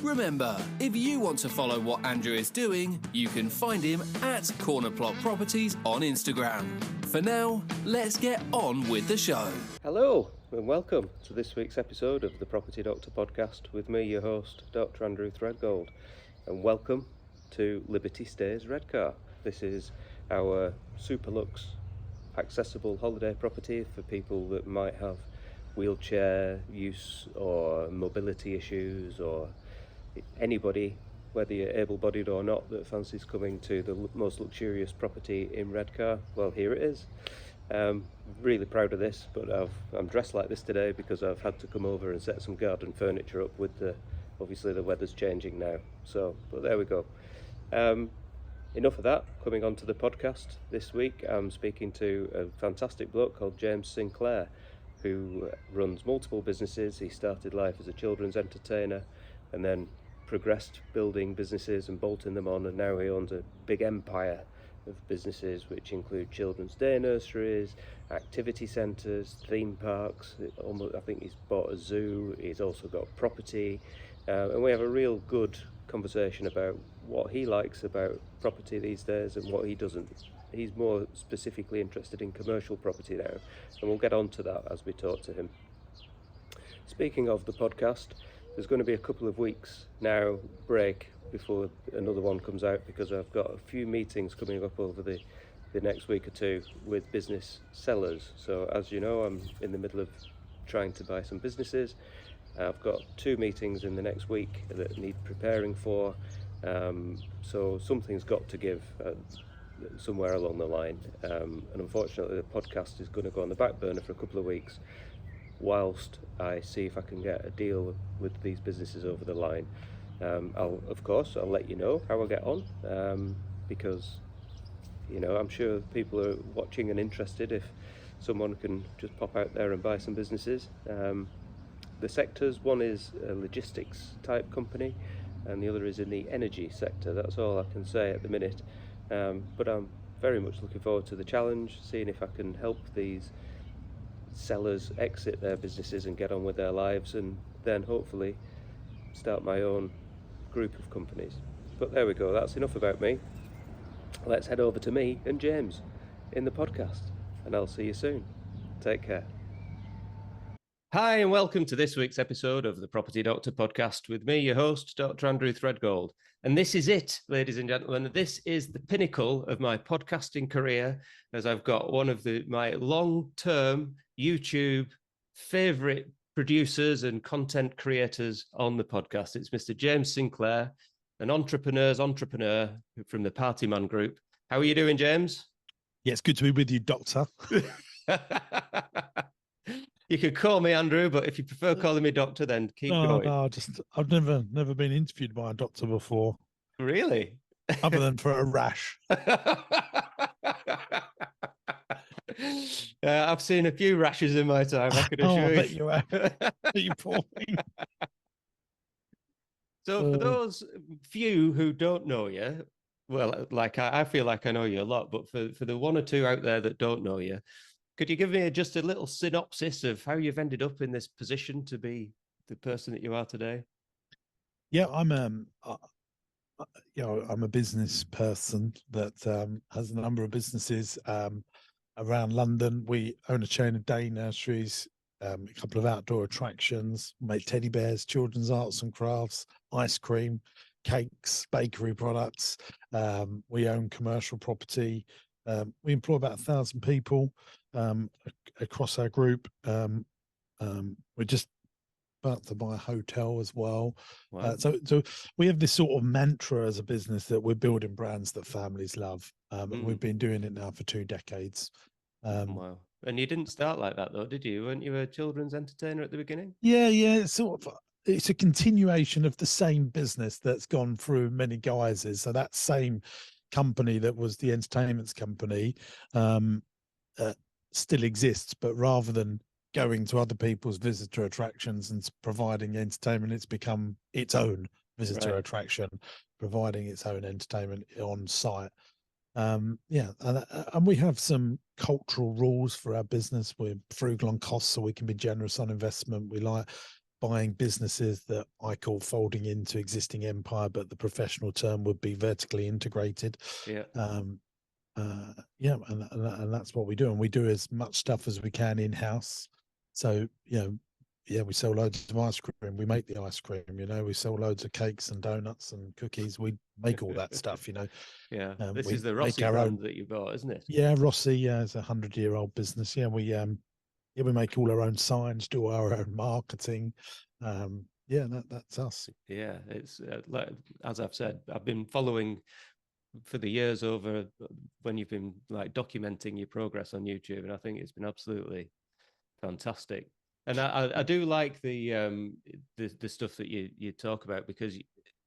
Remember, if you want to follow what Andrew is doing, you can find him at Cornerplot Properties on Instagram. For now, let's get on with the show. Hello and welcome to this week's episode of the Property Doctor podcast with me, your host, Dr. Andrew Threadgold, and welcome to Liberty Stays Redcar. This is our super luxe accessible holiday property for people that might have wheelchair use or mobility issues, or anybody, whether you're able-bodied or not, that fancies coming to the most luxurious property in Redcar. Well, here it is. Really proud of this, but I'm dressed like this today because I've had to come over and set some garden furniture up with obviously the weather's changing now. So, but there we go. Enough of that. Coming on to the podcast this week, I'm speaking to a fantastic bloke called James Sinclair, who runs multiple businesses. He started life as a children's entertainer and then progressed building businesses and bolting them on, and now he owns a big empire of businesses which include children's day nurseries, activity centres, theme parks. I think he's bought a zoo. He's also got property, and we have a real good conversation about what he likes about property these days and what he doesn't. He's more specifically interested in commercial property now, and we'll get on to that as we talk to him. Speaking of the podcast, there's going to be a couple of weeks now break before another one comes out, because I've got a few meetings coming up over the next week or two with business sellers. So as you know, I'm in the middle of trying to buy some businesses. I've got 2 meetings in the next week that need preparing for, so something's got to give somewhere along the line, and unfortunately the podcast is going to go on the back burner for a couple of weeks whilst I see if I can get a deal with these businesses over the line. I'll let you know how I get on, because I'm sure people are watching and interested if someone can just pop out there and buy some businesses. The sectors, one is a logistics type company and the other is in the energy sector. That's all I can say at the minute, but I'm very much looking forward to the challenge, seeing if I can help these sellers exit their businesses and get on with their lives, and then hopefully start my own group of companies. But there we go, that's enough about me. Let's head over to me and James in the podcast, and I'll see you soon. Take care. Hi, and welcome to this week's episode of the Property Doctor podcast with me, your host, Dr. Andrew Threadgold. And this is it, ladies and gentlemen. This is the pinnacle of my podcasting career, as I've got one of my long-term YouTube favorite producers and content creators on the podcast. It's Mr. James Sinclair, an entrepreneur's entrepreneur from the Party Man Group. How are you doing, James? Yeah, it's good to be with you, Doctor. You could call me Andrew, but if you prefer calling me Doctor, then keep going. No, I've never been interviewed by a doctor before. Really? Other than for a rash. I've seen a few rashes in my time, I can assure I you. bet you have. You poor thing. So for those few who don't know you, well, like I feel like I know you a lot, but for the one or two out there that don't know you, could you give me just a little synopsis of how you've ended up in this position to be the person that you are today? Yeah, I'm a business person that has a number of businesses around London. We own a chain of day nurseries, a couple of outdoor attractions, make teddy bears, children's arts and crafts, ice cream, cakes, bakery products. We own commercial property. We employ about 1,000 people across our group. We're just about to buy a hotel as well. Wow. So we have this sort of mantra as a business that we're building brands that families love. And we've been doing it now for 2 decades. Wow. And you didn't start like that though, did you? Weren't you a children's entertainer at the beginning? Yeah. It's a continuation of the same business that's gone through many guises. So that same company that was the entertainment company still exists, but rather than going to other people's visitor attractions and providing entertainment, it's become its own visitor attraction, providing its own entertainment on site. And we have some cultural rules for our business. We're frugal on costs, so we can be generous on investment. We like buying businesses that I call folding into existing empire, but the professional term would be vertically integrated. Yeah. Yeah, and that's what we do, and we do as much stuff as we can in house. So yeah, we sell loads of ice cream. We make the ice cream. We sell loads of cakes and donuts and cookies. We make all that stuff. Yeah. This we is the make Rossi our brand own. that you bought, isn't it? Yeah, Rossi. Yeah, it's a 100-year-old business. Yeah, we make all our own signs, do our own marketing. Yeah, that's us. Yeah, it's like, as I've said, I've been following for the years over when you've been like documenting your progress on YouTube, and I think it's been absolutely fantastic. And I do like the stuff that you talk about, because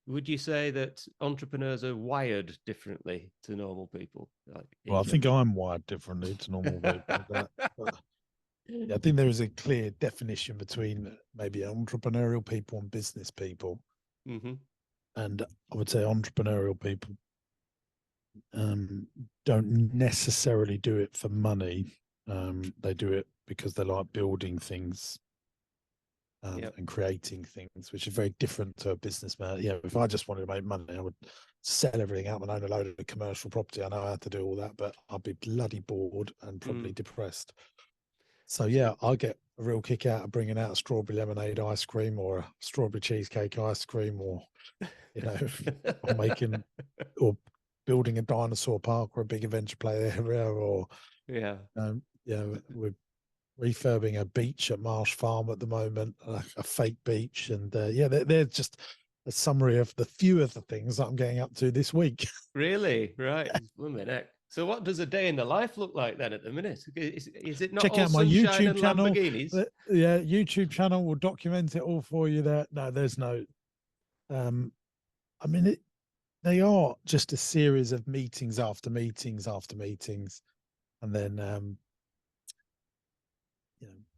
would you say that entrepreneurs are wired differently to normal people? Like Well, in I think general? I'm wired differently to normal people. But yeah, I think there is a clear definition between maybe entrepreneurial people and business people. Mm-hmm. And I would say entrepreneurial people don't necessarily do it for money. They do it because they like building things Yep. and creating things, which is very different to a businessman. If I just wanted to make money, I would sell everything out and own a load of commercial property. I know how to do all that, but I'd be bloody bored and probably depressed. So yeah, I get a real kick out of bringing out a strawberry lemonade ice cream or a strawberry cheesecake ice cream, or or making or building a dinosaur park or a big adventure play area, or Yeah. we're refurbing a beach at Marsh Farm at the moment, a fake beach, and they're just a summary of the few of the things that I'm getting up to this week. Really? Right. Blooming heck. So what does a day in the life look like then at the minute? Is it not Check all out my sunshine YouTube and channel. Lamborghinis? Yeah, YouTube channel will document it all for you. There, no, there's no. I mean, they are just a series of meetings after meetings after meetings, and then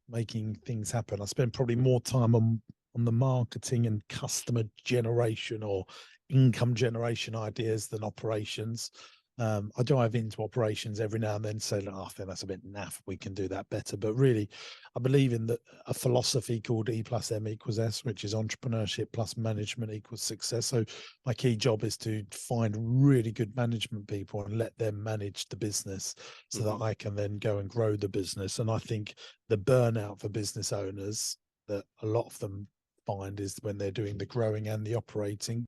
making things happen. I spend probably more time on the marketing and customer generation or income generation ideas than operations. I dive into operations every now and then, say, I think that's a bit naff. We can do that better. But really, I believe in a philosophy called E plus M equals S, which is entrepreneurship plus management equals success. So my key job is to find really good management people and let them manage the business so that I can then go and grow the business. And I think the burnout for business owners that a lot of them find is when they're doing the growing and the operating,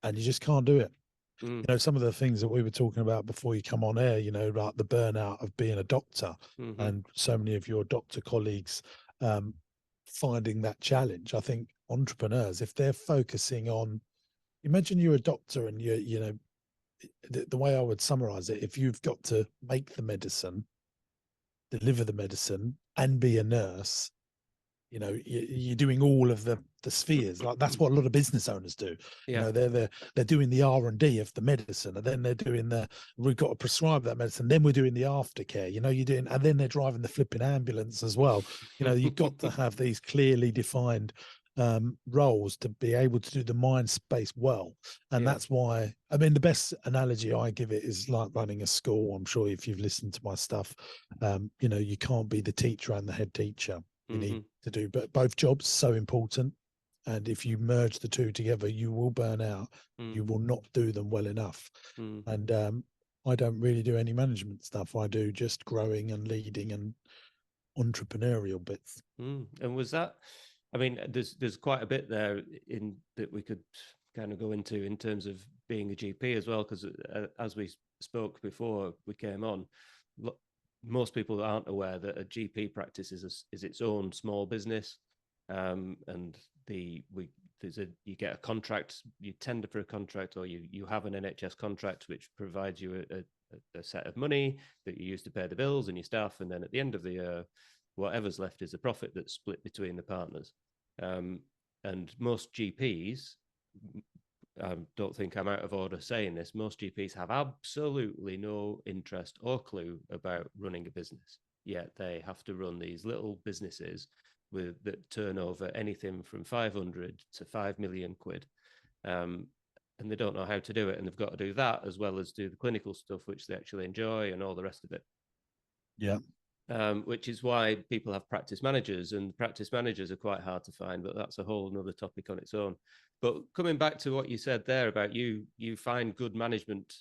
and you just can't do it. Some of the things that we were talking about before you come on air, like the burnout of being a doctor, and so many of your doctor colleagues finding that challenge. I think entrepreneurs, if they're focusing on, imagine you're a doctor and the way I would summarize it, if you've got to make the medicine, deliver the medicine, and be a nurse, you're doing all of the spheres. Like that's what a lot of business owners do. Yeah. They're doing the R&D of the medicine, and then they're doing we've got to prescribe that medicine, then we're doing the aftercare, you're doing, and then they're driving the flipping ambulance as well. You've got to have these clearly defined roles to be able to do the mind space well. And that's why, I mean, the best analogy I give it is like running a school. I'm sure if you've listened to my stuff, you can't be the teacher and the head teacher. You need to do, but both jobs so important. And if you merge the two together, you will burn out. You will not do them well enough. And I don't really do any management stuff. I do just growing and leading and entrepreneurial bits. And was that, I mean, there's quite a bit there in that we could kind of go into in terms of being a GP as well, because as we spoke before we came on, most people aren't aware that a GP practice is its own small business, and you get a contract, you tender for a contract, or you have an NHS contract which provides you a set of money that you use to pay the bills and your staff, and then at the end of the year, whatever's left is a profit that's split between the partners. And most GPs, I don't think I'm out of order saying this, most GPs have absolutely no interest or clue about running a business, yet they have to run these little businesses that turn over anything from 500 to 5 million quid. And they don't know how to do it, and they've got to do that as well as do the clinical stuff, which they actually enjoy, and all the rest of it. Yeah. which is why people have practice managers, and practice managers are quite hard to find, but that's a whole another topic on its own. But coming back to what you said there about you find good management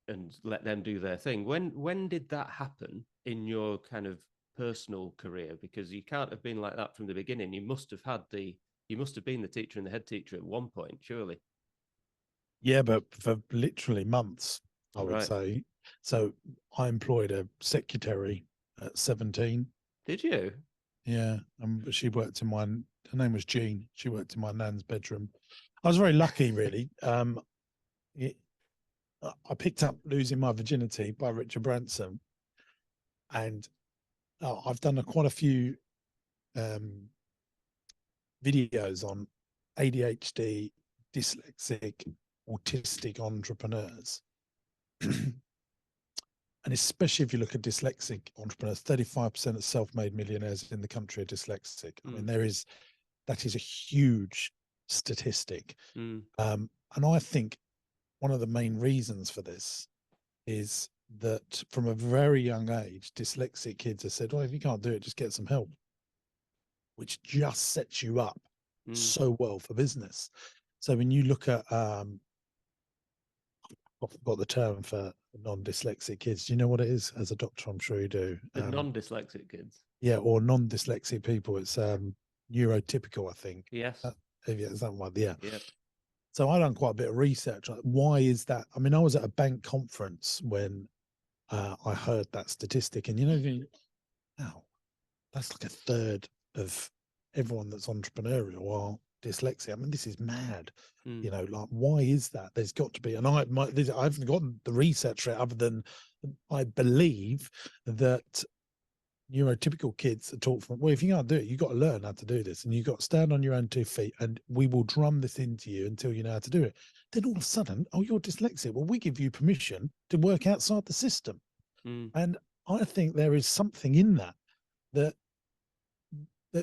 and let them do their thing. When did that happen in your kind of personal career? Because you can't have been like that from the beginning. You must have been the teacher and the head teacher at one point, surely. Yeah, but for literally months, I would Right. say. So I employed a secretary at 17. Did you? Yeah, she worked in my. Her name was Jean. She worked in my nan's bedroom. I was very lucky, really. I picked up Losing My Virginity by Richard Branson, and I've done quite a few videos on ADHD, dyslexic, autistic entrepreneurs. And especially if you look at dyslexic entrepreneurs, 35% of self-made millionaires in the country are dyslexic. I mean, that is a huge statistic. And I think one of the main reasons for this is that from a very young age, dyslexic kids have said, well, if you can't do it, just get some help, which just sets you up so well for business. So when you look at, I forgot the term for non-dyslexic kids. Do you know what it is? As a doctor, I'm sure you do. The non-dyslexic kids. Yeah, or non-dyslexic people. It's neurotypical, I think. Yes. Is that one? Yeah. Yep. So I done quite a bit of research. Like, why is that? I mean, I was at a bank conference when I heard that statistic, and wow, that's like a third of everyone that's entrepreneurial are dyslexic. I mean, this is mad. Like, why is that? There's got to be, and I haven't gotten the research for it, other than I believe that neurotypical kids are taught from, well, if you can't do it, you've got to learn how to do this, and you've got to stand on your own 2 feet, and we will drum this into you until you know how to do it. Then all of a sudden, oh, you're dyslexic. Well, we give you permission to work outside the system. And I think there is something in that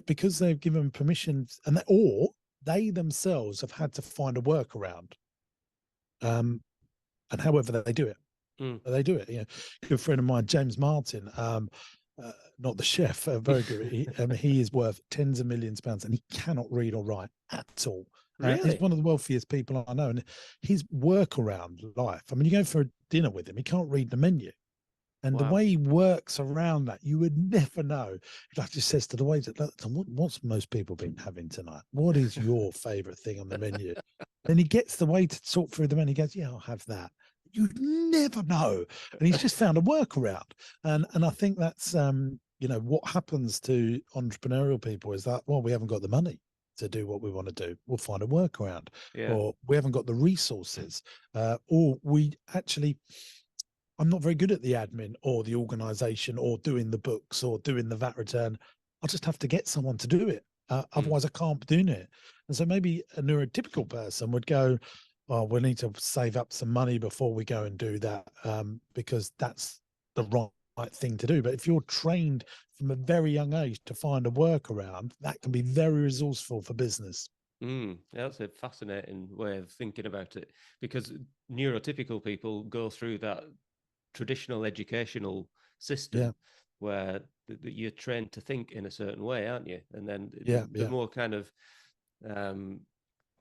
because they've given permission, or they themselves have had to find a workaround. And however they do it, they do it. Good friend of mine, James Martin, not the chef, very good. He is worth tens of millions of pounds, and he cannot read or write at all. Really? He's one of the wealthiest people I know, and his workaround life. I mean, you go for a dinner with him, he can't read the menu. And the way he works around that, you would never know. He just says to the waiter, what's most people been having tonight? What is your favourite thing on the menu? Then he gets the waiter to talk through the menu. He goes, yeah, I'll have that. You'd never know. And he's just found a workaround. And I think that's, what happens to entrepreneurial people is that, well, we haven't got the money to do what we want to do. We'll find a workaround. Yeah. Or we haven't got the resources. Or we actually... I'm not very good at the admin or the organization or doing the books or doing the VAT return. I'll just have to get someone to do it. Otherwise, I can't be doing it. And so maybe a neurotypical person would go, well, we need to save up some money before we go and do that, because that's the right thing to do. But if you're trained from a very young age to find a workaround, that can be very resourceful for business. That's a fascinating way of thinking about it, because neurotypical people go through that traditional educational system where you're trained to think in a certain way, aren't you? And then the more kind of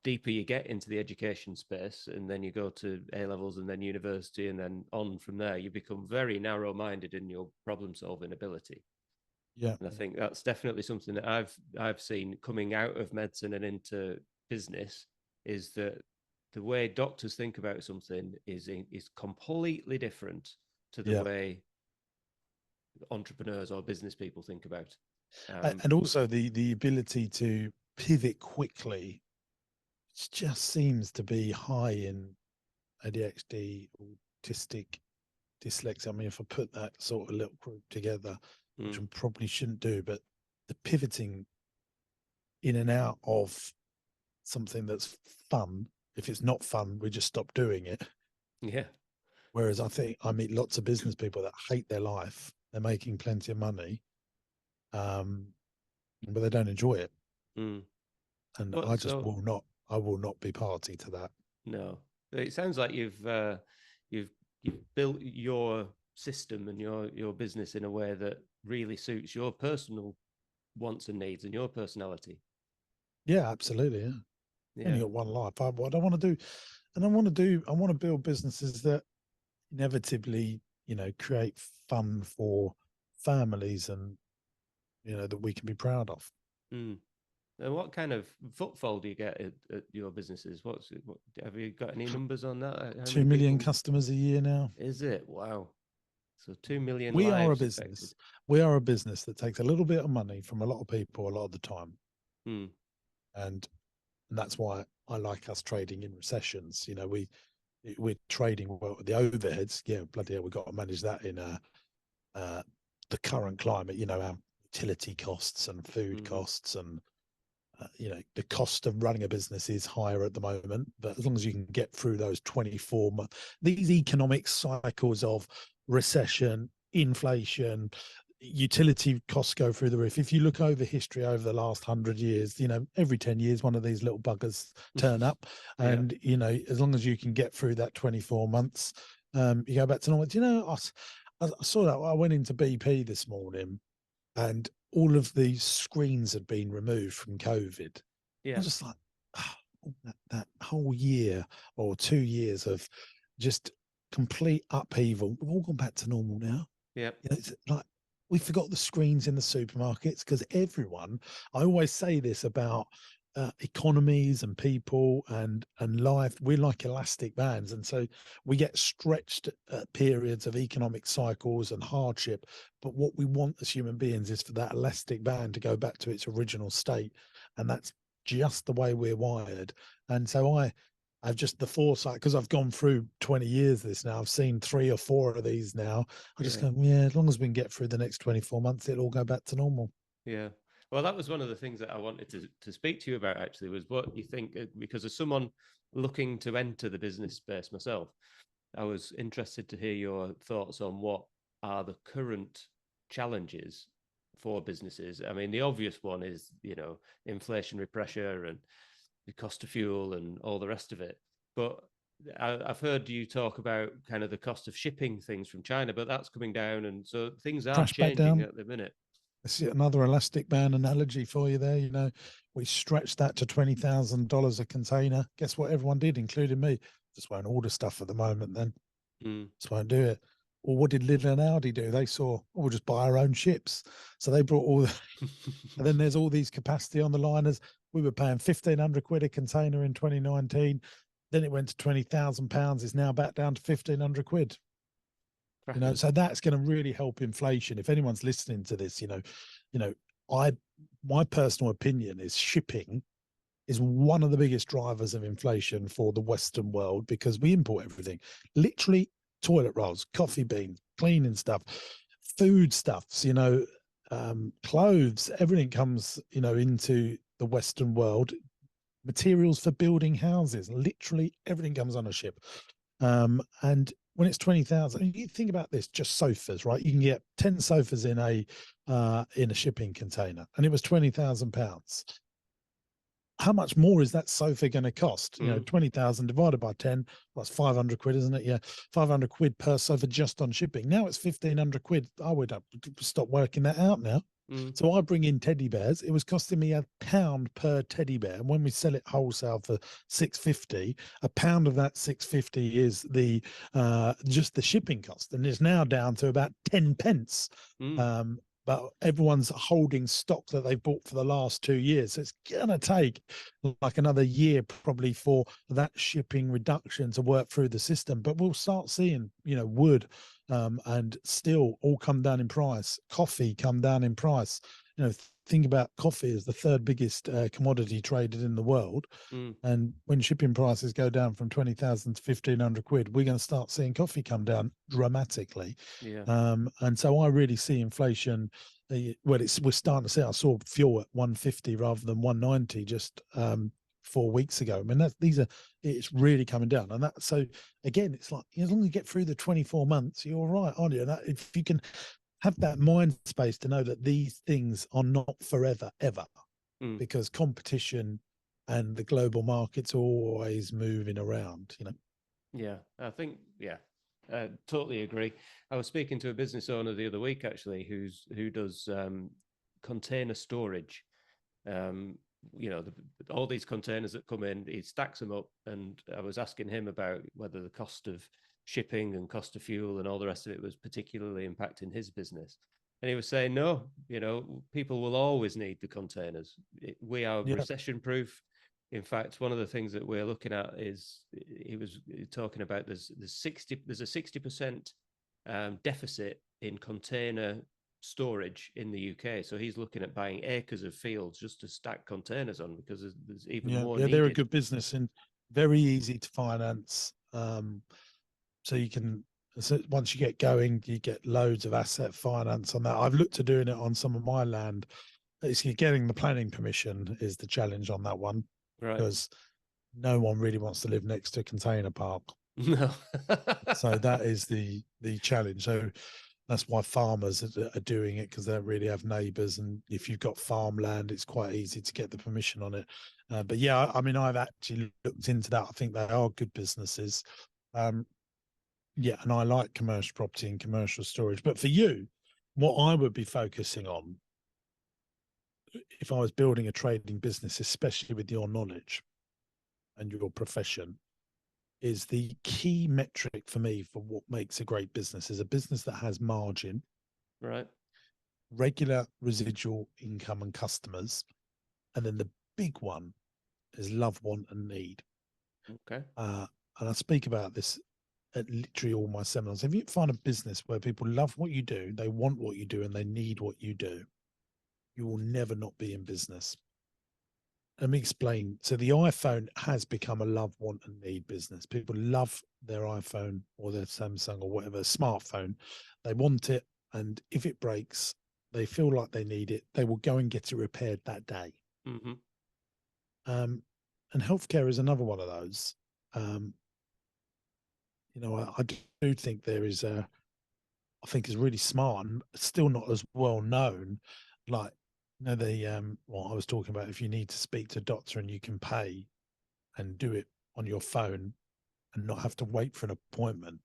deeper you get into the education space, and then you go to A levels and then university, and then on from there, you become very narrow-minded in your problem-solving ability. And I think that's definitely something that I've seen coming out of medicine and into business, is that the way doctors think about something is completely different to the way entrepreneurs or business people think about. And also the ability to pivot quickly just seems to be high in ADHD, autistic, dyslexia. I mean, if I put that sort of little group together, which I probably shouldn't do, but the pivoting in and out of something that's fun. If it's not fun, we just stop doing it. Yeah. Whereas I think I meet lots of business people that hate their life. They're making plenty of money, but they don't enjoy it. And I just will not be party to that. No, it sounds like you've built your system and your business in a way that really suits your personal wants and needs and your personality. Yeah, absolutely. Yeah. Only Yeah. got one life. What I want to do, and I want to build businesses that inevitably, create fun for families and, that we can be proud of. Mm. And what kind of footfall do you get at your businesses? What have you got any numbers on that? How many 2 million people customers a year now. is it? Wow. So 2 million We are a lives affected. business. We are a business that takes a little bit of money from a lot of people a lot of the time. Hmm. And that's why I like us trading in recessions. We're trading well with the overheads. Yeah, bloody hell, we've got to manage that in uh, the current climate. Our utility costs and food Mm-hmm. costs and the cost of running a business is higher at the moment. But as long as you can get through those 24 months, these economic cycles of recession, inflation, utility costs go through the roof. If you look over history over the last 100 years, every 10 years one of these little buggers turn up. Yeah. And as long as you can get through that 24 months, you go back to normal. I saw that. I went into BP this morning and all of these screens had been removed from COVID. I Yeah. was just like, that whole year or 2 years of just complete upheaval. We've all gone back to normal now. Yeah. It's like we forgot the screens in the supermarkets because everyone. I always say this about economies and people and life. We're like elastic bands, and so we get stretched at periods of economic cycles and hardship. But what we want as human beings is for that elastic band to go back to its original state, and that's just the way we're wired. And so I've just the foresight because I've gone through 20 years of this now. I've seen 3 or 4 of these now. I just Yeah. go, yeah, as long as we can get through the next 24 months, it'll all go back to normal. Yeah. Well, that was one of the things that I wanted to speak to you about actually was what you think, because as someone looking to enter the business space myself, I was interested to hear your thoughts on what are the current challenges for businesses. I mean, the obvious one is, inflationary pressure and the cost of fuel and all the rest of it. But I've heard you talk about kind of the cost of shipping things from China, but that's coming down. And so things are Crash back changing down. at the minute. This is another elastic band analogy for you there. We stretched that to $20,000 a container. Guess what everyone did, including me? Just won't order stuff at the moment then. Mm. Just won't do it. Or what did Lidl and Aldi do? They saw, we'll just buy our own ships. So they brought all the, and then there's all these capacity on the liners. We were paying 1,500 quid a container in 2019. Then it went to £20,000. It's now back down to 1,500 quid. So that's going to really help inflation. If anyone's listening to this, my personal opinion is shipping is one of the biggest drivers of inflation for the Western world because we import everything, literally toilet rolls, coffee beans, cleaning stuff, food stuffs, clothes, everything comes, into the Western world. Materials for building houses, literally everything comes on a ship. And when it's 20,000, you think about this, just sofas, right? You can get 10 sofas in a shipping container, and it was £20,000. How much more is that sofa going to cost? 20,000 divided by 10, that's 500 quid, isn't it? Yeah, 500 quid per sofa just on shipping. Now it's 1,500 quid. I would stop working that out now. So I bring in teddy bears. It was costing me £1 per teddy bear. And when we sell it wholesale for 6.50, £1 of that 6.50 is the just the shipping cost. And it's now down to about 10 pence. But everyone's holding stock that they've bought for the last 2 years. So it's going to take like another year probably for that shipping reduction to work through the system. But we'll start seeing, wood and steel all come down in price, coffee come down in price. Think about coffee as the third biggest commodity traded in the world. And when shipping prices go down from 20,000 to 1,500 quid, we're going to start seeing coffee come down dramatically. Yeah. And so I really see inflation. We're starting to see. I saw fuel at 150 rather than 190 just 4 weeks ago. I mean, it's really coming down. And so again, it's like as long as you get through the 24 months, you're all right, aren't you? And if you can have that mind space to know that these things are not forever, ever, because competition and the global markets are always moving around, Yeah, I think, Totally agree. I was speaking to a business owner the other week, actually, who does container storage. Um, all these containers that come in, he stacks them up, and I was asking him about whether the cost of shipping and cost of fuel and all the rest of it was particularly impacting his business. And he was saying, no, people will always need the containers. We are Yeah, recession proof. In fact, one of the things that we're looking at is he was talking about there's a 60% deficit in container storage in the UK. So he's looking at buying acres of fields just to stack containers on because there's even more yeah, they're a needed. good business and very easy to finance. So you can, so once you get going, you get loads of asset finance on that. I've looked at doing it on some of my land. It's getting the planning permission is the challenge on that one, Right. because no one really wants to live next to a container park. No. So that is the challenge. So that's why farmers are doing it, because they don't really have neighbours, and if you've got farmland, it's quite easy to get the permission on it. But yeah, I mean, I've actually looked into that. I think they are good businesses. Yeah, and I like commercial property and commercial storage. But for you, what I would be focusing on if I was building a trading business, especially with your knowledge and your profession, is the key metric for me for what makes a great business is a business that has margin, Right. regular residual income and customers. And then the big one is love, want, and need. Okay. And I speak about this at literally all my seminars. If you find a business where people love what you do, they want what you do, and they need what you do, you will never not be in business. Let me explain. So the iPhone has become a love, want, and need business. People love their iPhone or their Samsung or whatever smartphone. They want it, and if it breaks, they feel like they need it. They will go and get it repaired that day. Mm-hmm. And healthcare is another one of those. I do think there is I think is really smart and still not as well known. Like, what I was talking about, if you need to speak to a doctor and you can pay and do it on your phone and not have to wait for an appointment.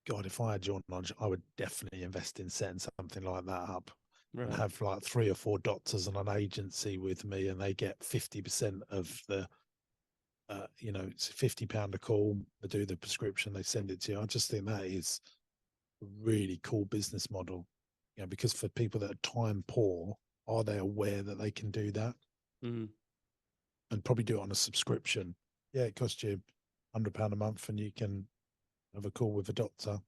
God, if I had your knowledge, I would definitely invest in setting something like that up and Right. have like 3 or 4 doctors and an agency with me, and they get 50% of the it's £50 a call. They do the prescription, they send it to you. I just think that is a really cool business model. Because for people that are time poor, are they aware that they can do that? Mm. And probably do it on a subscription. Yeah, it costs you £100 a month, and you can have a call with a doctor,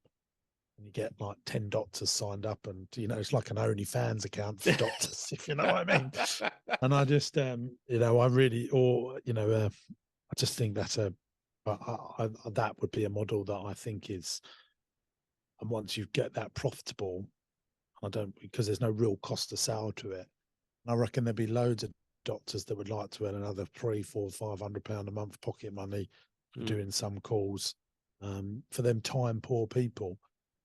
and you get like 10 doctors signed up, and it's like an OnlyFans account for doctors, if you know what I mean. And I just, I really, I just think that's that would be a model that I think is, and once you get that profitable, because there's no real cost of sale to it. And I reckon there'd be loads of doctors that would like to earn another £300, £400, £500 a month pocket money from doing some calls. For them time poor people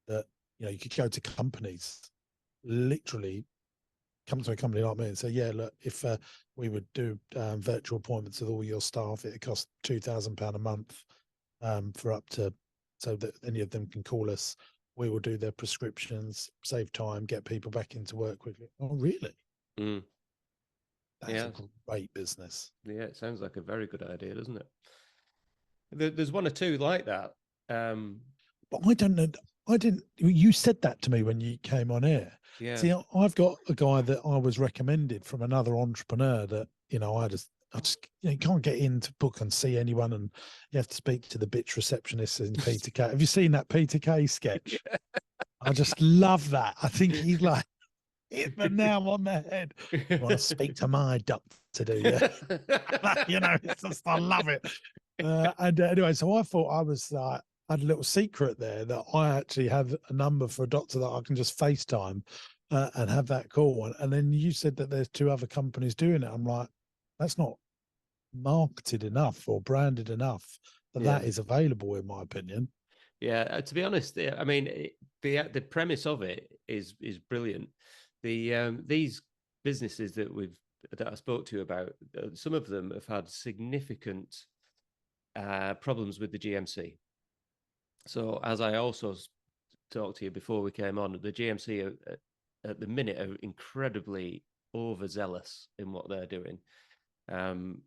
that, you could go to companies, literally come to a company like me and say, yeah, look, if we would do virtual appointments with all your staff, it costs £2,000 a month so that any of them can call us. We will do their prescriptions, save time, get people back into work quickly. Oh, really? Mm. That's a great business. Yeah, it sounds like a very good idea, doesn't it? There's one or two like that. But I don't know. I didn't. You said that to me when you came on air. Yeah. See, I've got a guy that I was recommended from another entrepreneur that I just you can't get in to book and see anyone, and you have to speak to the bitch receptionist in Peter Kay. Have you seen that Peter Kay sketch? Yeah. I just love that. I think he's like hit the nail on the head. You want to speak to my doctor, do you? It's just, I love it. And anyway, so I thought I was I had a little secret there that I actually have a number for a doctor that I can just FaceTime and have that call. And then you said that there's 2 other companies doing it. I'm like, that's not marketed enough or branded enough that is available, in my opinion. Yeah, to be honest, I mean, the premise of it is brilliant. These businesses that I spoke to you about, some of them have had significant problems with the GMC. So as I also talked to you before we came on, the GMC at the minute are incredibly overzealous in what they're doing. And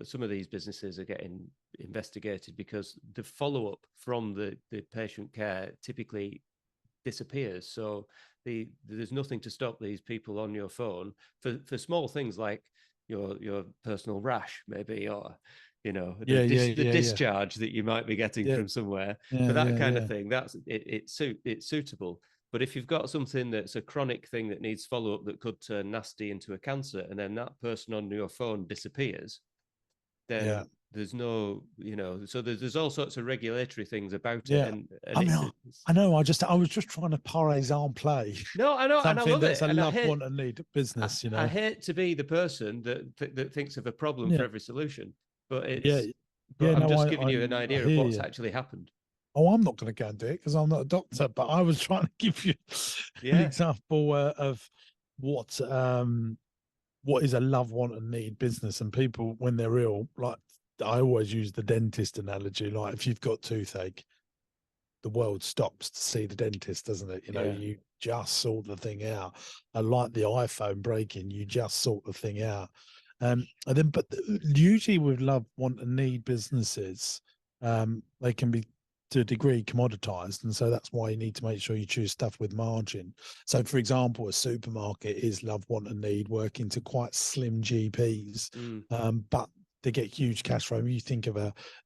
some of these businesses are getting investigated because the follow-up from the patient care typically disappears. So there's nothing to stop these people on your phone for small things like your personal rash, maybe, or Yeah, yeah, the yeah, yeah, discharge that you might be getting yeah, from somewhere. For yeah, that yeah, kind of yeah, thing, it's suitable. But if you've got something that's a chronic thing that needs follow-up that could turn nasty into a cancer, and then that person on your phone disappears, yeah, then there's no, so there's all sorts of regulatory things about it, yeah. and I mean, it's I know. I was just trying to par exemple play no, I know, and I something love that's it, a and love, want, and need business. I hate to be the person that thinks of a problem for Yeah, every solution, but yeah, but yeah. I'm No, just giving you an I idea of hear what's you. actually happened. Oh, I'm not going to go and do it because I'm not a doctor. But I was trying to give you an Yeah, example of what what is a love, want, and need business. And people, when they're ill, like I always use the dentist analogy. Like if you've got toothache, the world stops to see the dentist, doesn't it? yeah, You just sort the thing out. I like the iPhone breaking, you just sort the thing out. And then, but usually with love, want, and need businesses, they can be to a degree commoditized. And so that's why you need to make sure you choose stuff with margin. So, for example, a supermarket is love, want, and need working to quite slim GPs, mm, but they get huge cash flow. You think of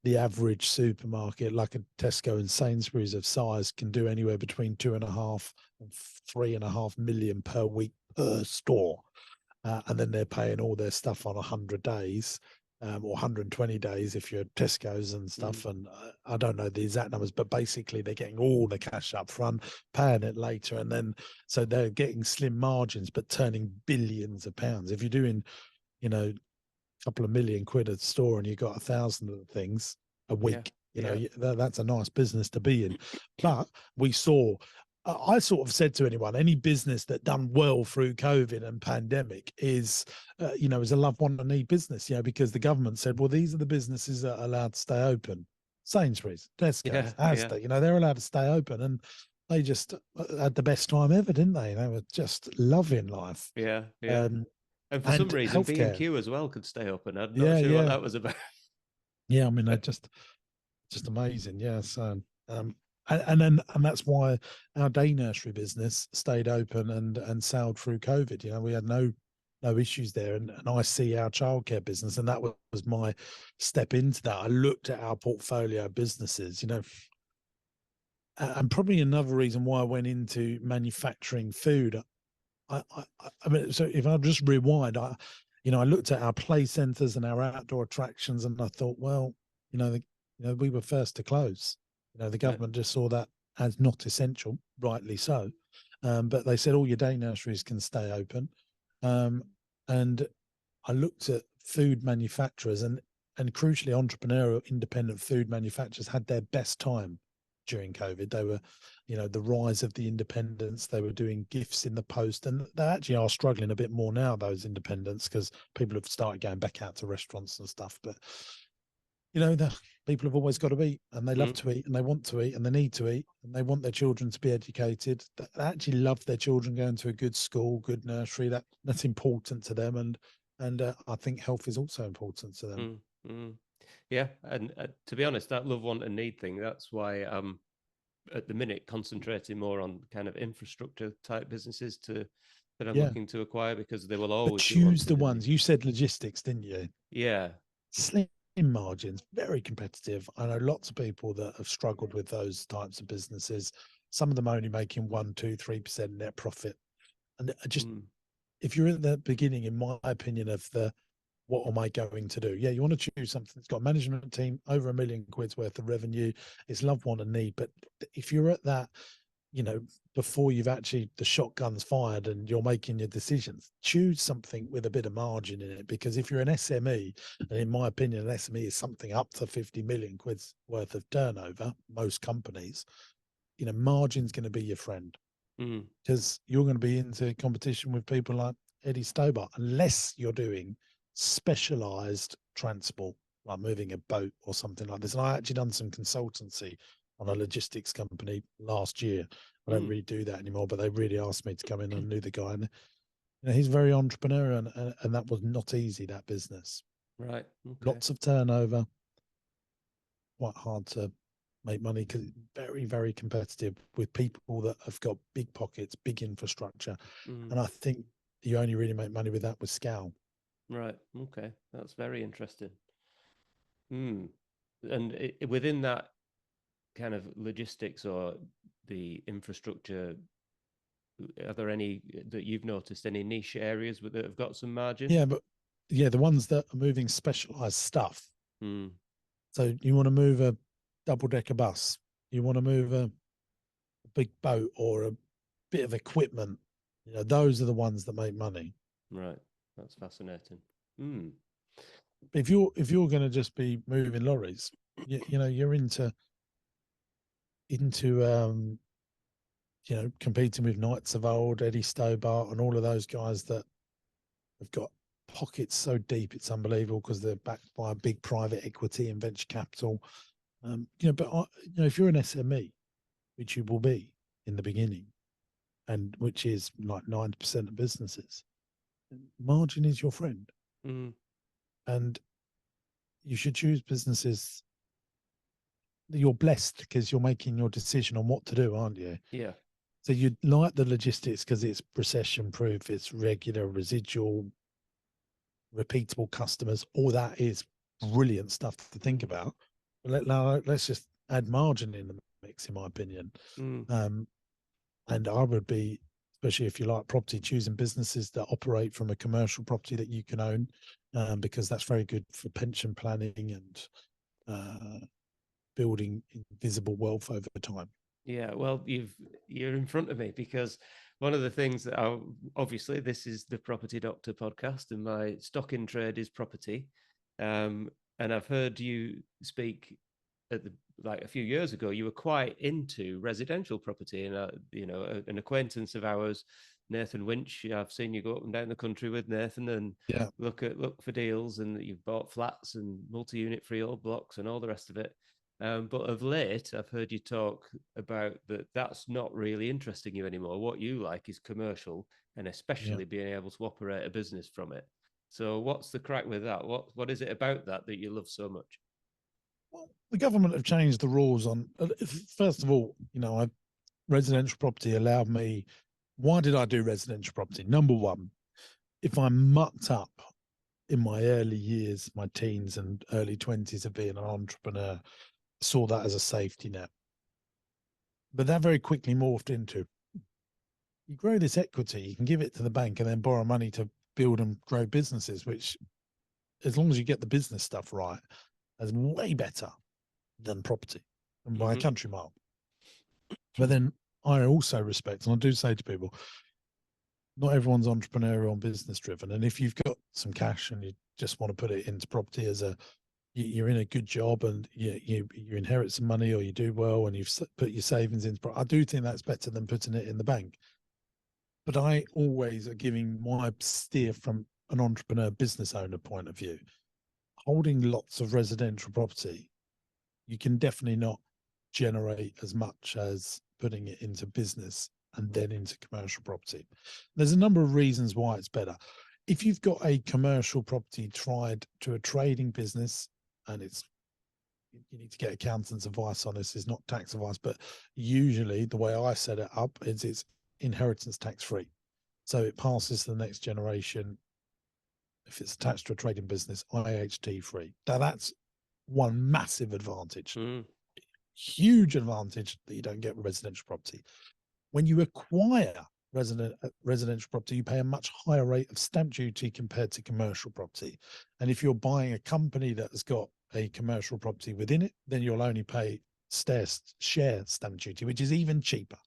the average supermarket, like a Tesco and Sainsbury's of size, can do anywhere between 2.5 and 3.5 million per week per store. And then they're paying all their stuff on 100 days or 120 days if you're Tesco's and mm, stuff. And I don't know the exact numbers, but basically they're getting all the cash up front, paying it later. And then so they're getting slim margins, but turning billions of pounds. If you're doing, couple of million quid at the store and you got 1,000 of the things a yeah, week, yeah, that's a nice business to be in. But we saw, I sort of said to anyone, any business that done well through COVID and pandemic is, is a love, want, and need business, because the government said, well, these are the businesses that are allowed to stay open. Sainsbury's, yeah, Tesco's, yeah, Asda, they're allowed to stay open. And they just had the best time ever, didn't they? They were just loving life. yeah, yeah. Um, And for some and reason, B and healthcare. Q as well could stay open. I'm not Yeah, sure what yeah. that was about. Yeah, I mean, they're just amazing. Yeah, so and that's why our day nursery business stayed open and sailed through COVID. We had no issues there, and I see our childcare business, and that was my step into that. I looked at our portfolio of businesses, and probably another reason why I went into manufacturing food. I mean, so if I just rewind, I looked at our play centres and our outdoor attractions, and I thought, well, we were first to close. The Right. government just saw that as not essential, rightly so. But they said all your day nurseries can stay open. And I looked at food manufacturers and crucially entrepreneurial independent food manufacturers had their best time during COVID. They were, the rise of the independents. They were doing gifts in the post, and they actually are struggling a bit more now, those independents, because people have started going back out to restaurants and stuff. But the people have always got to eat, and they love Mm, to eat, and they want to eat, and they need to eat, and they want their children to be educated. They actually love their children going to a good school, good nursery. That's important to them, and I think health is also important to them. mm, mm. Yeah, and to be honest, that love, want, and need thing, that's why I'm at the minute concentrating more on kind of infrastructure type businesses that I'm Yeah, looking to acquire because they will but always be choose the wanted in the ones you said. Logistics, didn't you? yeah. Slim margins, very competitive. I know lots of people that have struggled with those types of businesses. Some of them only making 1, 2, 3% net profit. And just Mm, if you're at the beginning, in my opinion, of what am I going to do? Yeah, you want to choose something that's got a management team, over £1 million worth of revenue. It's love, want, and need. But if you're at that, before you've actually the shotgun's fired and you're making your decisions, choose something with a bit of margin in it. Because if you're an SME, and in my opinion, an SME is something up to 50 million quid's worth of turnover, most companies, margin's going to be your friend, mm, because you're going to be into competition with people like Eddie Stobart, unless you're doing specialized transport, like moving a boat or something like this. And I actually done some consultancy on a logistics company last year. I don't really do that anymore, but they really asked me to come in, and I knew the guy, and he's very entrepreneurial, and that was not easy, that business. Right. Okay. Lots of turnover, quite hard to make money because it's very, very competitive with people that have got big pockets, big infrastructure. And I think you only really make money with that with scale. Right. Okay. That's very interesting. And within that kind of logistics or the infrastructure, are there any that you've noticed, any niche areas that have got some margin? Yeah, but the ones that are moving specialized stuff. So you want to move a double-decker bus, you want to move a big boat or a bit of equipment, those are the ones that make money. Right. That's fascinating. If you're going to just be moving lorries, you're into competing with Knights of Old, Eddie Stobart, and all of those guys that have got pockets so deep it's unbelievable because they're backed by a big private equity and venture capital. But if you're an SME, which you will be in the beginning, and which is like 90% of businesses, margin is your friend. And you should choose businesses. You're blessed because you're making your decision on what to do, aren't you? Yeah. So you like the logistics because it's recession proof, it's regular, residual, repeatable customers. All that is brilliant stuff to think about. But let's just add margin in the mix, in my opinion. And I would be, especially if you like property, choosing businesses that operate from a commercial property that you can own, because that's very good for pension planning and building invisible wealth over time. Yeah, well, you're in front of me because one of the things that obviously this is the Property Doctor podcast, and my stock in trade is property. And I've heard you speak like a few years ago. You were quite into residential property, and an acquaintance of ours, Nathan Winch. I've seen you go up and down the country with Nathan and look for deals, and you've bought flats and multi-unit freehold blocks and all the rest of it. But of late, I've heard you talk about that's not really interesting you anymore. What you like is commercial, and especially being able to operate a business from it. So what's the crack with that? What is it about that you love so much? Well, the government have changed the rules on, first of all, residential property allowed me. Why did I do residential property? Number one, if I mucked up in my early years, my teens and early 20s of being an entrepreneur, saw that as a safety net. But that very quickly morphed into, you grow this equity, you can give it to the bank and then borrow money to build and grow businesses, which, as long as you get the business stuff right, is way better than property, and by a country mile. But then I also respect, and I do say to people, not everyone's entrepreneurial and business driven. And if you've got some cash and you just want to put it into property you're in a good job and you inherit some money or you do well and you've put your savings into, I do think that's better than putting it in the bank. But I always are giving my steer from an entrepreneur business owner point of view. Holding lots of residential property, you can definitely not generate as much as putting it into business and then into commercial property. There's a number of reasons why it's better. If you've got a commercial property tied to a trading business, and you need to get accountant's advice on this, is not tax advice, but usually the way I set it up is it's inheritance tax free. So it passes to the next generation. If it's attached to a trading business, IHT free. Now that's one massive advantage. Huge advantage that you don't get with residential property. When you acquire residential property, you pay a much higher rate of stamp duty compared to commercial property. And if you're buying a company that has got a commercial property within it, then you'll only pay share stamp duty, which is even cheaper.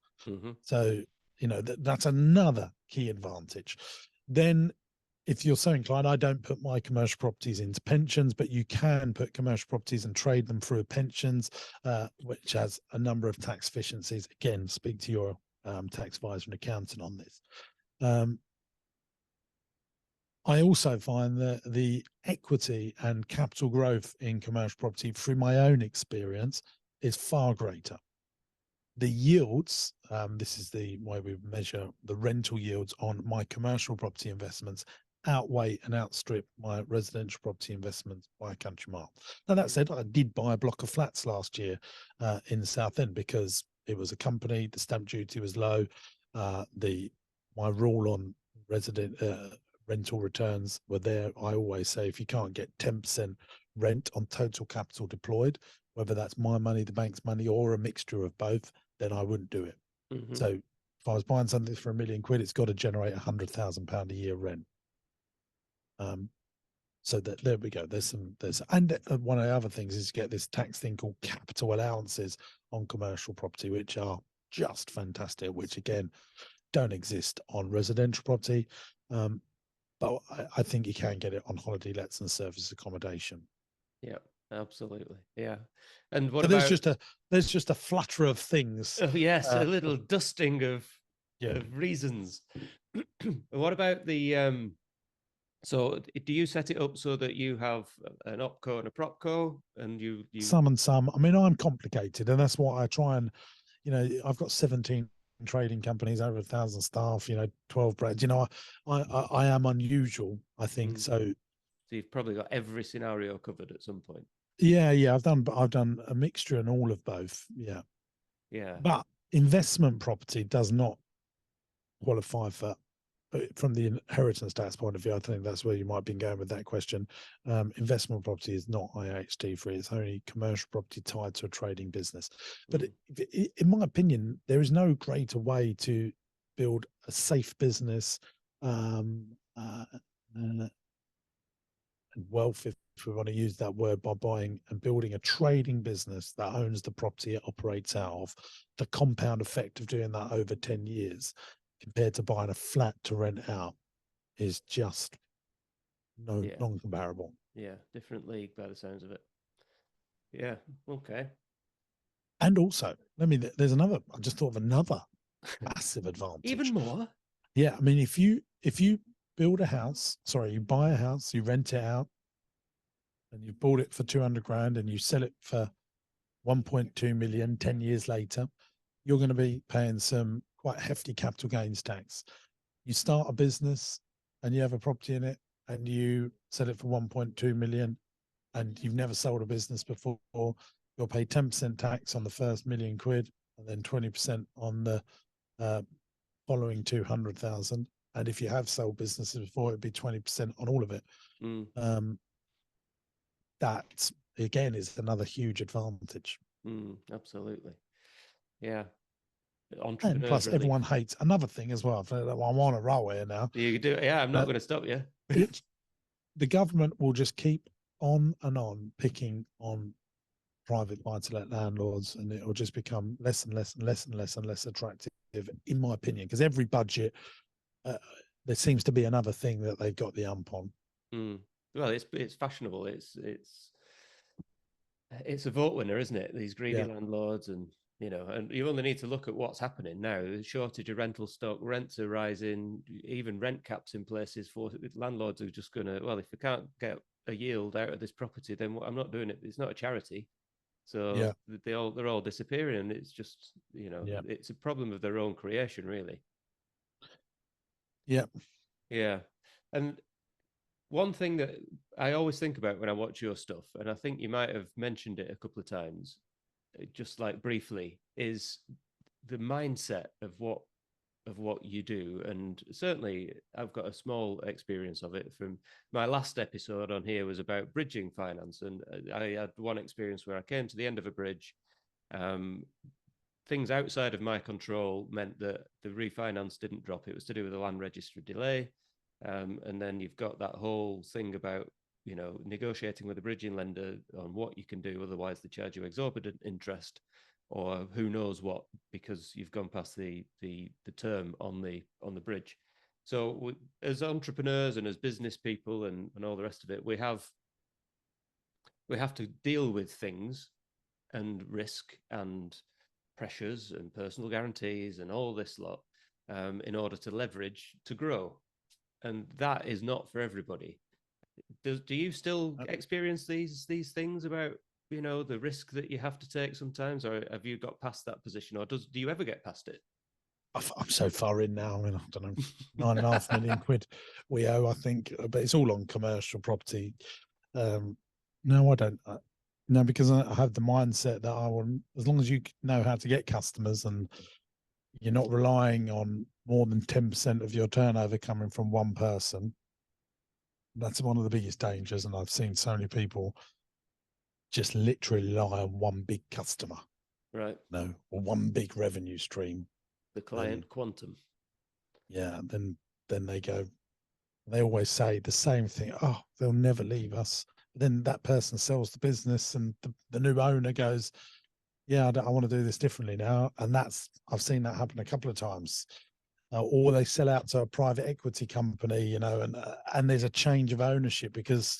So, that's another key advantage. Then if you're so inclined, I don't put my commercial properties into pensions, but you can put commercial properties and trade them through pensions, which has a number of tax efficiencies. Again, speak to your tax advisor and accountant on this. I also find that the equity and capital growth in commercial property, through my own experience, is far greater. The yields, this is the way we measure the rental yields on my commercial property investments, outweigh and outstrip my residential property investments by a country mile. Now, that said, I did buy a block of flats last year in the South End because it was a company, the stamp duty was low. My rule on rental returns were there. I always say if you can't get 10% rent on total capital deployed, whether that's my money, the bank's money, or a mixture of both, then I wouldn't do it. Mm-hmm. So if I was buying something for £1 million, it's got to generate £100,000 a year rent. So that there we go. And one of the other things is to get this tax thing called capital allowances on commercial property, which are just fantastic, which again don't exist on residential property. But I think you can get it on holiday lets and service accommodation. Yeah, absolutely. Yeah. And what so about there's just a flutter of things. Oh, yes, a little dusting of Yeah. reasons. What about the so do you set it up so that you have an opco and a propco, and you Some and some. I mean, I'm complicated, and that's what I try and, I've got 17 trading companies, over 1,000 staff, 12 brands. I am unusual, I think. So you've probably got every scenario covered at some point. Yeah, I've done a mixture and all of both. Yeah. But investment property does not qualify for, from the inheritance tax point of view. I think that's where you might be going with that question. Investment property is not IHT free. It's only commercial property tied to a trading business. But in my opinion, there is no greater way to build a safe business and wealth, if we want to use that word, by buying and building a trading business that owns the property it operates out of. The compound effect of doing that over 10 years compared to buying a flat to rent out is just non-comparable. Yeah, different league by the sounds of it. Yeah, okay. And also, there's another, I just thought of another massive advantage. Even more? Yeah, I mean, if you build a house, you buy a house, you rent it out, and you bought it for 200 grand and you sell it for 1.2 million 10 years later, you're going to be paying some quite hefty capital gains tax. You start a business and you have a property in it and you sell it for 1.2 million and you've never sold a business before, you'll pay 10% tax on the first £1 million and then 20% on the following 200,000. And if you have sold businesses before, it'd be 20% on all of it. That again is another huge advantage. Absolutely. Yeah. And plus, everyone hates another thing as well. I'm on a roll here now. You do, yeah. I'm not going to stop you. The government will just keep on and on picking on private buy-to-let landlords, and it will just become less and less and less and less and less attractive, in my opinion. Because every budget, there seems to be another thing that they've got the ump on. Well, it's fashionable. It's a vote winner, isn't it? These greedy landlords, and and you only need to look at what's happening now. The shortage of rental stock, rents are rising, even rent caps in places for landlords are just going to, well, if we can't get a yield out of this property, then I'm not doing it. It's not a charity. So they're all disappearing, and it's just, it's a problem of their own creation, really. Yeah. Yeah. And one thing that I always think about when I watch your stuff, and I think you might have mentioned it a couple of times, just like briefly, is the mindset of what you do. And certainly I've got a small experience of it from my last episode on here was about bridging finance. And I had one experience where I came to the end of a bridge. Things outside of my control meant that the refinance didn't drop. It was to do with the land registry delay. And then you've got that whole thing about, negotiating with a bridging lender on what you can do. Otherwise, they charge you exorbitant interest, or who knows what, because you've gone past the term on the bridge. So as entrepreneurs and as business people and all the rest of it, we have to deal with things and risk and pressures and personal guarantees and all this lot in order to leverage to grow. And that is not for everybody. Do you still experience these things about the risk that you have to take sometimes, or have you got past that position, or do you ever get past it? I'm so far in now. I mean, I don't know, 9.5 million quid we owe, I think, but it's all on commercial property. No, I don't. No, because I have the mindset that I want, as long as you know how to get customers and you're not relying on more than 10% of your turnover coming from one person. That's one of the biggest dangers. And I've seen so many people just literally rely on one big customer, Right. no, or one big revenue stream. The client quantum. Yeah. Then they always say the same thing. Oh, they'll never leave us. Then that person sells the business and the new owner goes, yeah, I want to do this differently now. And I've seen that happen a couple of times. Or they sell out to a private equity company, and there's a change of ownership because,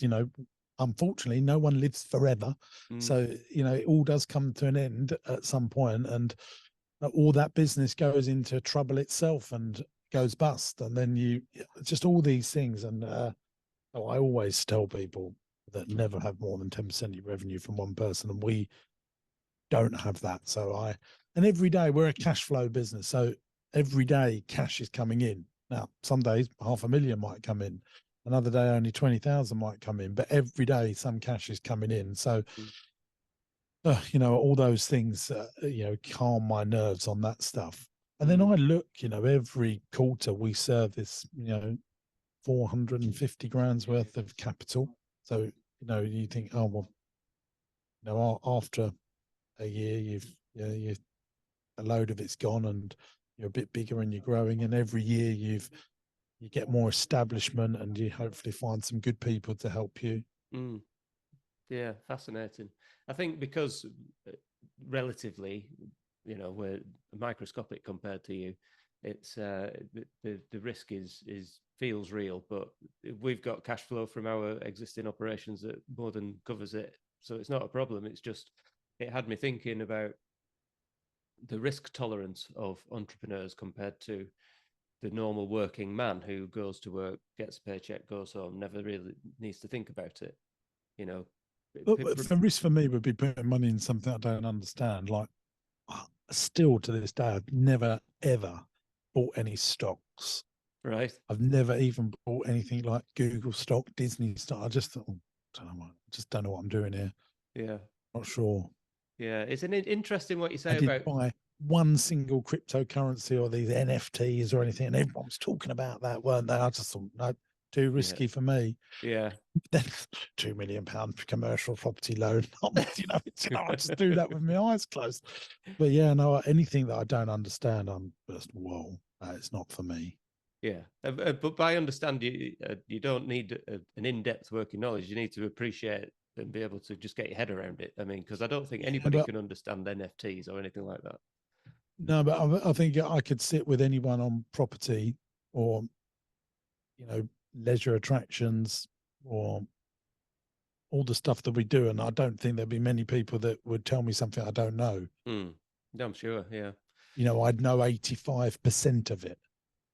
unfortunately, no one lives forever. So, it all does come to an end at some point, and all that business goes into trouble itself and goes bust. And then just all these things. And I always tell people that never have more than 10% of your revenue from one person. And we don't have that. And every day we're a cash flow business. So every day cash is coming in. Now, some days 500,000 might come in. Another day only 20,000 might come in, but every day some cash is coming in. So, all those things, calm my nerves on that stuff. And then I look, every quarter we service, 450 grand's worth of capital. So, you think, oh, well, after a year, a load of it's gone and you're a bit bigger and you're growing, and every year you get more establishment and you hopefully find some good people to help you. Yeah, fascinating. I think because relatively, we're microscopic compared to you, it's the risk feels real, but we've got cash flow from our existing operations that more than covers it, so it's not a problem. It's just, it had me thinking about the risk tolerance of entrepreneurs compared to the normal working man who goes to work, gets a paycheck, goes home, never really needs to think about it. But the risk for me would be putting money in something I don't understand. Like, still to this day, I've never ever bought any stocks. Right. I've never even bought anything like Google stock, Disney stock. I just thought, don't know what I'm doing here. Yeah. Not sure. Yeah, it's an interesting what you say I didn't about buy one single cryptocurrency or these NFTs or anything, and everyone was talking about that, weren't they? I just thought, no, too risky for me. Yeah. Then £2 million commercial property loan. I just do that with my eyes closed. But yeah, no, anything that I don't understand, I'm just, whoa, it's not for me. Yeah, but I understand you don't need an in-depth working knowledge. You need to appreciate and be able to just get your head around it. I mean, because I don't think anybody can understand NFTs or anything like that. No, but I think I could sit with anyone on property or, leisure attractions or all the stuff that we do, and I don't think there'd be many people that would tell me something I don't know. I'm sure, yeah. I'd know 85% of it.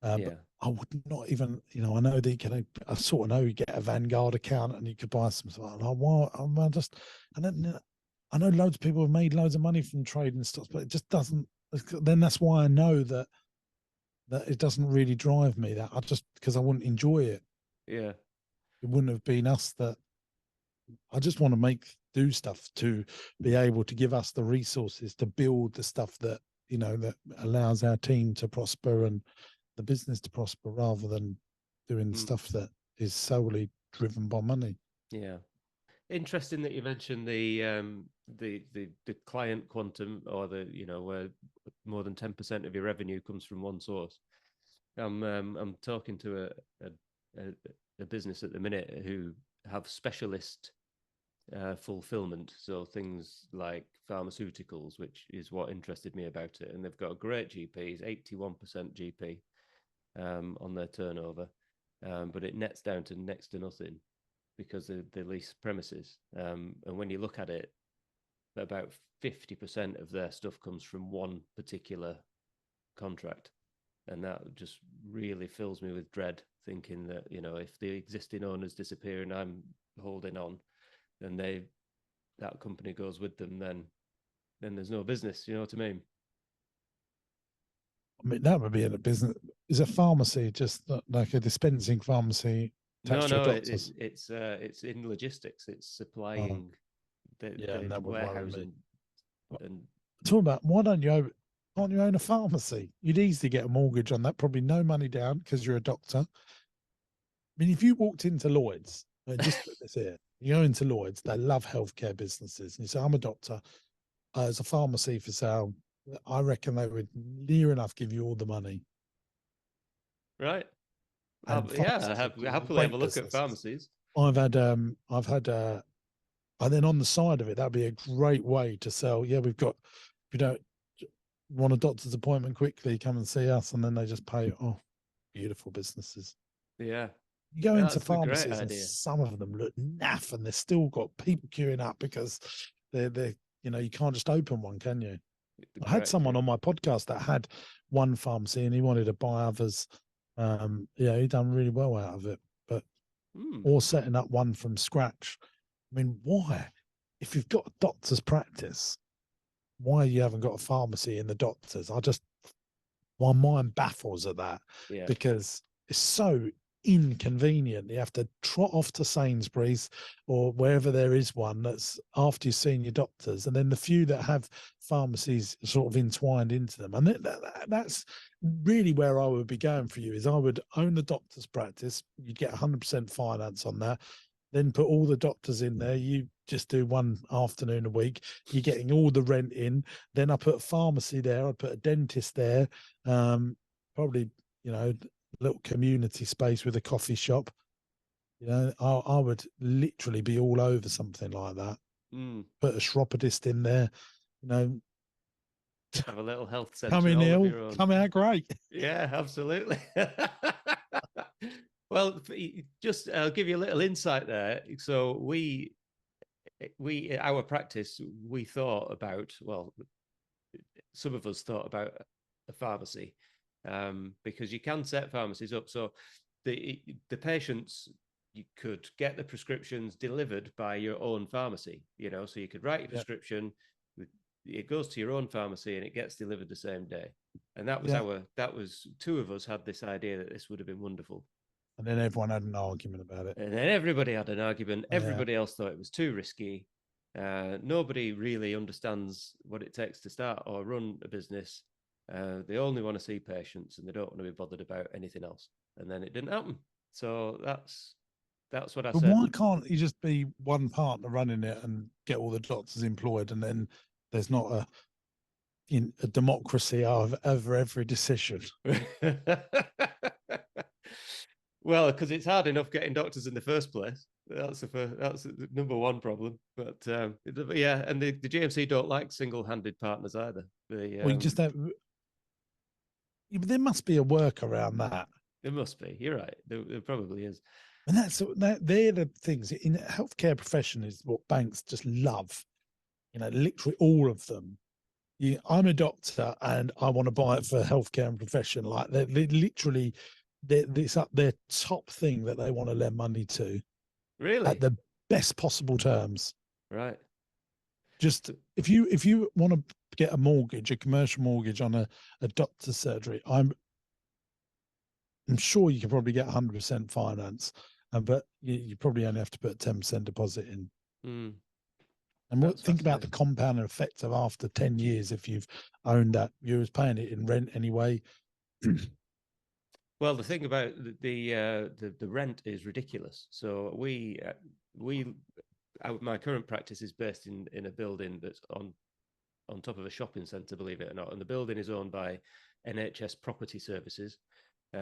But I would not even, I know that I sort of know you get a Vanguard account and you could buy some stuff. I know loads of people have made loads of money from trading stocks, but it just doesn't. Then that's why I know that it doesn't really drive me. That because I wouldn't enjoy it. Yeah, it wouldn't have been us. That I just want to do stuff to be able to give us the resources to build the stuff that that allows our team to prosper and the business to prosper, rather than doing stuff that is solely driven by money. Yeah. Interesting that you mentioned the client quantum, or where more than 10% of your revenue comes from one source. I'm talking to a business at the minute who have specialist fulfillment, so things like pharmaceuticals, which is what interested me about it. And they've got a great GP, 81% GP on their turnover, but it nets down to next to nothing because they lease premises. And when you look at it, about 50% of their stuff comes from one particular contract. And that just really fills me with dread, thinking that, if the existing owners disappear and I'm holding on, then that company goes with them, then there's no business. You know what I mean? I mean, that would be in a business. Is a pharmacy just like a dispensing pharmacy attached to a doctor's? It's in logistics. It's Oh, supplying yeah, and the that would worry me. warehousing and Talk about can't you own a pharmacy? You'd easily get a mortgage on that, probably no money down because you're a doctor. I mean, if you walked into Lloyd's, and just put this here, you go into Lloyd's, they love healthcare businesses, and you say, I'm a doctor, there's a pharmacy for sale. I reckon they would near enough give you all the money. right. And I happily have a look at businesses. pharmacies. I've had, and then on the side of it, that'd be a great way to sell. Yeah, we've got, if you don't want a doctor's appointment quickly, come and see us. And then they just pay. Oh, beautiful businesses. Yeah. You go into That's a great pharmacies and idea. some of them look naff and they've still got people queuing up because they're you can't just open one, can you? I had someone on my podcast that had one pharmacy and he wanted to buy others. He done really well out of it, but or setting up one from scratch. I mean, why? If you've got a doctor's practice, why you haven't got a pharmacy in the doctors? My mind baffles at that because it's so inconvenient. You have to trot off to Sainsbury's or wherever there is one that's after you've seen your doctors, and then the few that have pharmacies sort of entwined into them. And that's really where I would be going for you. Is I would own the doctor's practice. You'd get 100% finance on that. Then put all the doctors in there. You just do one afternoon a week. You're getting all the rent in. Then I put a pharmacy there. I put a dentist there. Probably, little community space with a coffee shop. I would literally be all over something like that. Put a chiropodist in there. Have a little health centre. Come in ill, come out great. Yeah, absolutely. Well, I'll give you a little insight there. So our practice, we thought about, some of us thought about a pharmacy, because you can set pharmacies up. So the patients, you could get the prescriptions delivered by your own pharmacy, so you could write your prescription, it goes to your own pharmacy and it gets delivered the same day. And that was two of us had this idea that this would have been wonderful. And then everyone had an argument about it. And then everybody had an argument. Everybody else thought it was too risky. Nobody really understands what it takes to start or run a business. They only want to see patients and they don't want to be bothered about anything else. And then it didn't happen. So that's what I said. Why can't you just be one partner running it and get all the doctors employed, and then there's not a democracy over every decision? Well, because it's hard enough getting doctors in the first place. That's the number one problem. But yeah, and the GMC don't like single-handed partners either. We just have. But there must be a work around that. There must be. You're right. There probably is. And they're the things in the healthcare profession is what banks just love. Literally all of them. I'm a doctor and I want to buy it for healthcare and profession. Like they're literally. It's up their top thing that they want to lend money to. Really? At the best possible terms. Right. Just if you want to get a mortgage, a commercial mortgage on a doctor's surgery, I'm sure you can probably get 100% finance, but you probably only have to put 10% deposit in. And think about the compounding effect of after 10 years if you've owned that. You was paying it in rent anyway. Well, the thing about the rent is ridiculous. So my current practice is based in a building that's on top of a shopping centre, believe it or not. And the building is owned by NHS Property Services,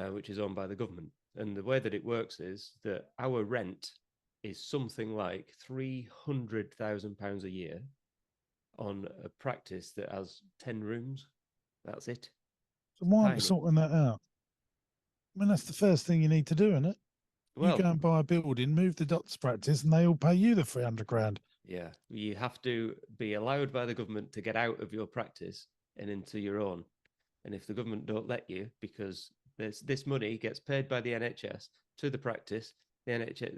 which is owned by the government. And the way that it works is that our rent is something like £300,000 a year on a practice that has 10 rooms. That's it. So why aren't we sorting that out? I mean, that's the first thing you need to do, isn't it? Well, you go and buy a building, move the doctor's practice, and they all pay you the 300 grand. Yeah, you have to be allowed by the government to get out of your practice and into your own. And if the government don't let you, because this money gets paid by the NHS to the practice,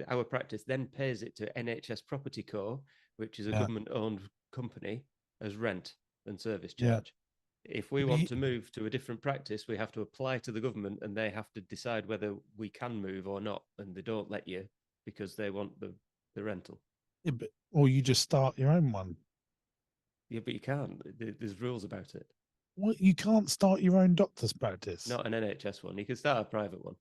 our practice then pays it to NHS Property Co, which is a Yeah. government-owned company, as rent and service Yeah. charge. If we want to move to a different practice, we have to apply to the government, and they have to decide whether we can move or not, and they don't let you because they want the rental. Yeah, or you just start your own one. Yeah, but you can't. There's rules about it. What, you can't start your own doctor's practice? Not an NHS one. You can start a private one.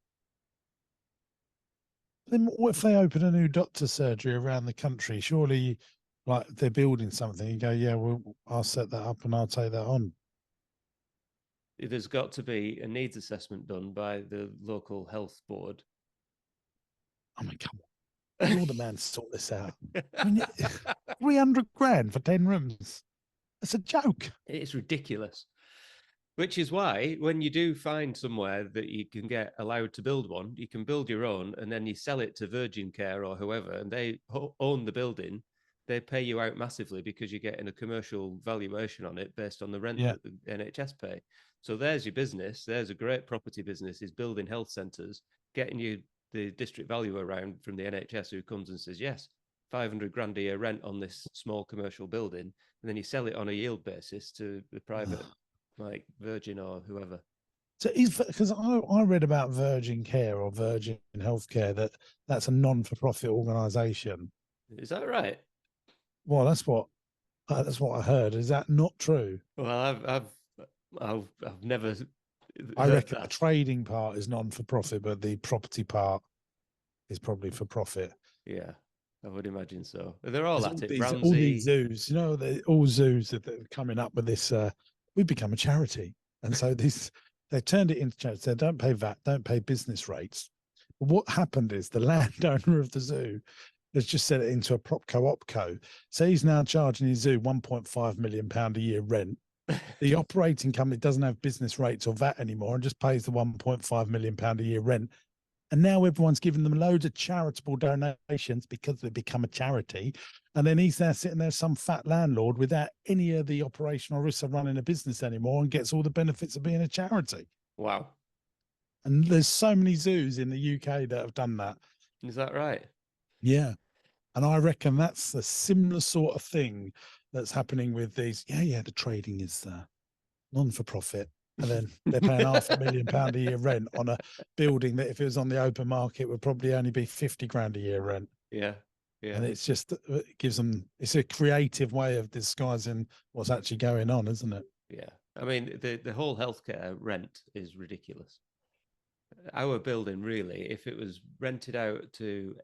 Then what if they open a new doctor's surgery around the country? Surely, like, they're building something, you go, yeah, well, I'll set that up and I'll take that on. There's got to be a needs assessment done by the local health board. I mean, come on. You're the man to sort this out. I mean, 300 grand for 10 rooms. That's a joke. It's ridiculous. Which is why when you do find somewhere that you can get allowed to build one, you can build your own and then you sell it to Virgin Care or whoever, and they own the building. They pay you out massively because you're getting a commercial valuation on it based on the rent that the NHS pay. So there's your business. There's a great property business, is building health centres, getting you the district value around from the NHS who comes and says, yes, 500 grand a year rent on this small commercial building. And then you sell it on a yield basis to the private like Virgin or whoever. So because I read about Virgin Care or Virgin Healthcare that's a non-for-profit organisation. Is that right? Well, that's what I heard. Is that not true? Well, I've never. I reckon the trading part is non-for-profit, but the property part is probably for profit. Yeah, I would imagine so. They're all at it. All these zoos, you know, all zoos that are coming up with this. We become a charity, and so they turned it into charity. They don't pay VAT, don't pay business rates. But what happened is the landowner of the zoo has just set it into a propco opco. So he's now charging his zoo £1.5 million a year rent. The operating company doesn't have business rates or VAT anymore and just pays the £1.5 million a year rent. And now everyone's giving them loads of charitable donations because they become a charity. And then he's now sitting there, some fat landlord, without any of the operational risks of running a business anymore, and gets all the benefits of being a charity. Wow. And there's so many zoos in the UK that have done that. Is that right? Yeah. And I reckon that's a similar sort of thing that's happening with these. Yeah, the trading is non-for-profit. And then they're paying £500,000 a year rent on a building that if it was on the open market would probably only be 50 grand a year rent. Yeah. And it's just, it gives them, it's a creative way of disguising what's actually going on, isn't it? Yeah. I mean, the whole healthcare rent is ridiculous. Our building, really, if it was rented out to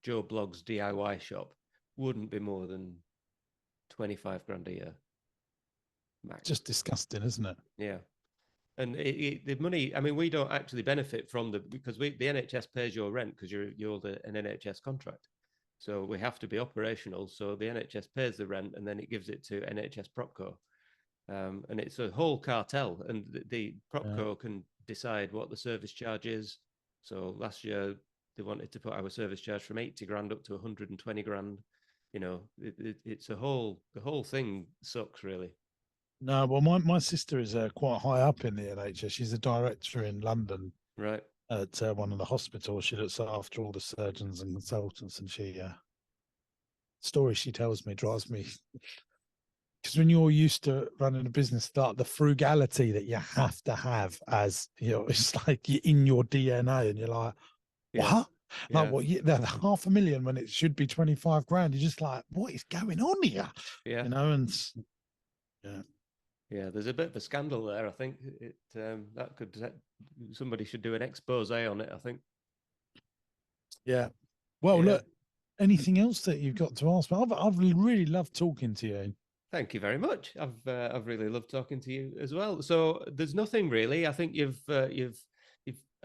Joe Blogg's DIY shop, wouldn't be more than 25 grand a year. Max. Just disgusting, isn't it? Yeah. And the money, I mean, we don't actually benefit from because the NHS pays your rent because you're an NHS contract. So we have to be operational. So the NHS pays the rent and then it gives it to NHS Propco. And it's a whole cartel, and the Propco can decide what the service charge is. So last year they wanted to put our service charge from 80 grand up to 120 grand. You know, it's the whole thing sucks, really. No, well, my sister is quite high up in the NHS. She's a director in London, right, at one of the hospitals. She looks after all the surgeons and consultants, and story she tells me drives me, because when you're used to running a business, the frugality that you have to have, as you know, it's like you're in your DNA, and you're like, what? Yeah. Like, what? They're $500,000 when it should be 25 grand. You're just like, what is going on here? Yeah, you know, and yeah, there's a bit of a scandal there. I think somebody should do an expose on it, I think. Yeah. Well, look, anything else that you've got to ask? I've really loved talking to you. Thank you very much. I've really loved talking to you as well. So there's nothing really. I think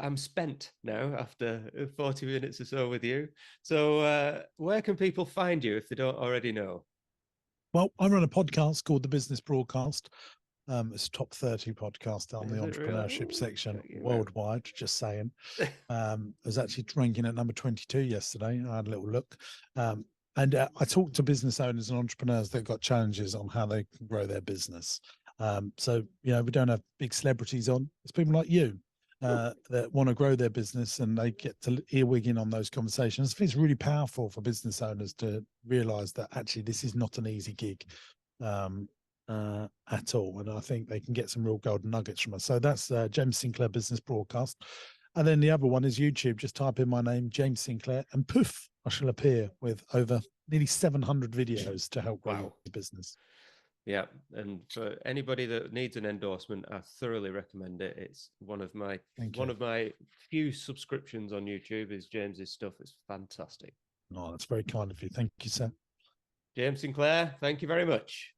I'm spent now after 40 minutes or so with you. So where can people find you if they don't already know? Well, I run a podcast called The Business Broadcast. It's a top 30 podcast on the entrepreneurship section worldwide, just saying. I was actually ranking at number 22 yesterday. I had a little look. And I talk to business owners and entrepreneurs that got challenges on how they can grow their business. So, you know, we don't have big celebrities on. It's people like you. that want to grow their business, and they get to earwig in on those conversations. I think it's really powerful for business owners to realize that actually this is not an easy gig at all. And I think they can get some real golden nuggets from us. So that's James Sinclair Business Broadcast. And then the other one is YouTube. Just type in my name, James Sinclair, and poof, I shall appear with over nearly 700 videos to help grow your business. Yeah, and for anybody that needs an endorsement, I thoroughly recommend it. It's one of my few subscriptions on YouTube is James's stuff. It's fantastic. Oh, that's very kind of you. Thank you, sir. James Sinclair, thank you very much.